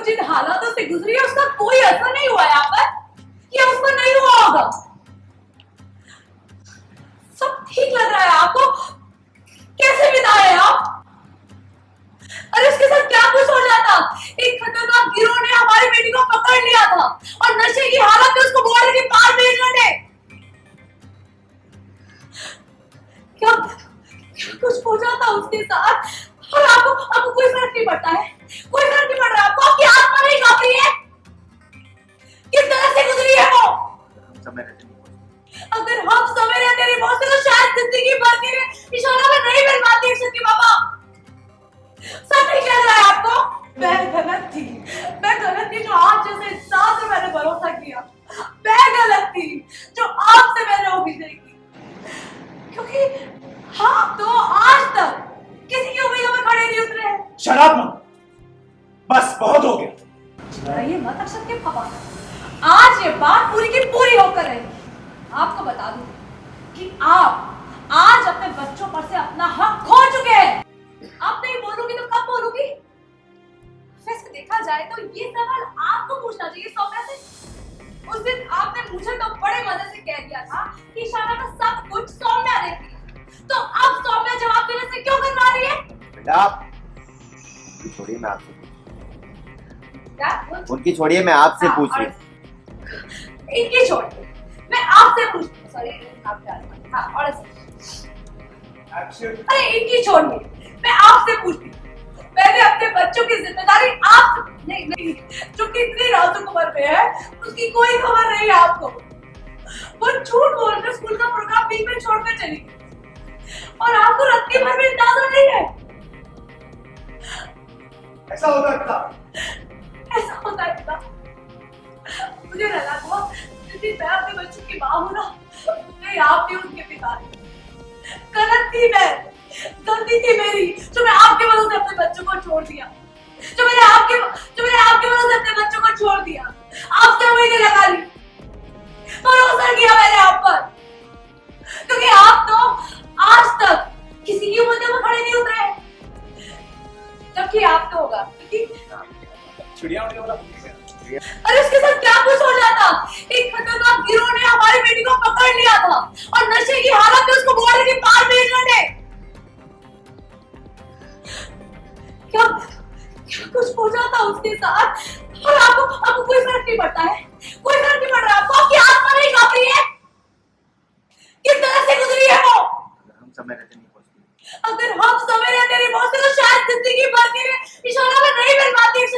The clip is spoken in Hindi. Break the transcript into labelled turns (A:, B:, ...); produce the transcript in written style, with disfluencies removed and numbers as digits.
A: जिन हालातों से गुजरी है उसका कोई असर नहीं हुआ यहाँ पर, या उसको नहीं हुआ होगा। सब ठीक लग रहा है आपको? कैसे बिताए आप? अरे उसके साथ क्या कुछ हो जाता? एक खतरनाक गिरोह ने हमारी बेटी को पकड़ लिया था और नशे की हालत में उसको बॉर्डर के पार भेज रहे थे। क्या कुछ हो जाता उसके साथ? और आपको कोई फर्क नहीं पड़ता है? कोई फर्क नहीं पड़ रहा आपको? आपकी आत्मा नहीं कांप रही है? किस तरह से गुजरी है वो?
B: समय रहते नहीं पहुंचे।
A: अगर हम समय रहते नहीं पहुंचे तो शायद जिंदगी भर के लिए इशारा में नहीं मिल पाती शक्ति बाबा। सब नहीं कह रहा है आपको? मैं गलत थी जो आप जैसे इंसान पे मैंने भरोसा किया। मैं गलत थी जो आपसे मैंने उम्मीदें की, क्योंकि हम तो आज तक किसी की उम्मीदों में खड़े नहीं उतरे हैं।
B: शराब मत, बस बहुत हो गया।
A: ये मत अक्षत के पापा, आज ये बात पूरी की पूरी होकर रहेगी। आपको बता दूं कि आप आज अपने बच्चों पर से अपना हक खो चुके हैं। आप नहीं बोलूंगी तो कब बोलूंगी? वैसे देखा जाए तो ये सवाल आपको पूछना चाहिए सौम्या से। उस दिन आपने मुझे तो बड़े मजे से कह दिया था कि शाना का सब कुछ सौम्या देती है, तो अब सौम्या जवाब देने से क्यों कतरा रही है?
B: बेटा छोड़िए, मैं आपसे
A: क्या?
B: उनकी छोड़िए, मैं आपसे
A: हाँ,
B: पूछ रही
A: और इनकी छोड़िए, मैं आपसे पूछती हूँ। सॉरी, हाँ, और अरे इनकी छोड़िए, मैं आपसे पूछती हूँ। मैंने अपने बच्चों की जिम्मेदारी आप नहीं, जो कि इतनी नाजुक उम्र में है उसकी कोई खबर नहीं है आपको। वो झूठ बोलकर स्कूल का प्रोग्राम बीच में छोड़कर चली गई और आपको रत्ती भर भी अंदाजा नहीं है।
B: ऐसा होता था।
A: ऐसा होता है पिता। मुझे लगा था कि मैं अपने बच्चों की माँ हूँ ना, नहीं आप भी उनके पिता हैं। गलत थी मैं, गलती थी मेरी जो मैं आपके भरोसे अपने बच्चों को छोड़ दिया, जो मैंने आपके भरोसे अपने बच्चों को छोड़ दिया। आपसे उम्मीदें लगा ली, भरोसा किया मैंने आप पर, क्योंकि आप तो आज तक किसी की उम्मीदों में खड़े नहीं उतरे हैं, जबकि आप तो होगा।
B: चिड़िया
A: अरे उसके साथ क्या कुछ हो जाता? एक खतरनाक गिरोह ने हमारी बेटी को पकड़ लिया था और नशे की हालत में उसको बॉर्डर के पार भेज रहे थे। क्या कुछ हो जाता उसके साथ? और आपको कोई फर्क नहीं पड़ता है? कोई फर्क नहीं पड़ रहा आपको? आपकी आत्मा नहीं कांप रही है? किस तरह से गुजरी है वो?
B: हम समय रहते नहीं पहुंचे।
A: अगर हम समय रहते नहीं पहुंचे तो शायद जिंदगी भर के लिए इशारा में नहीं मिल पाती।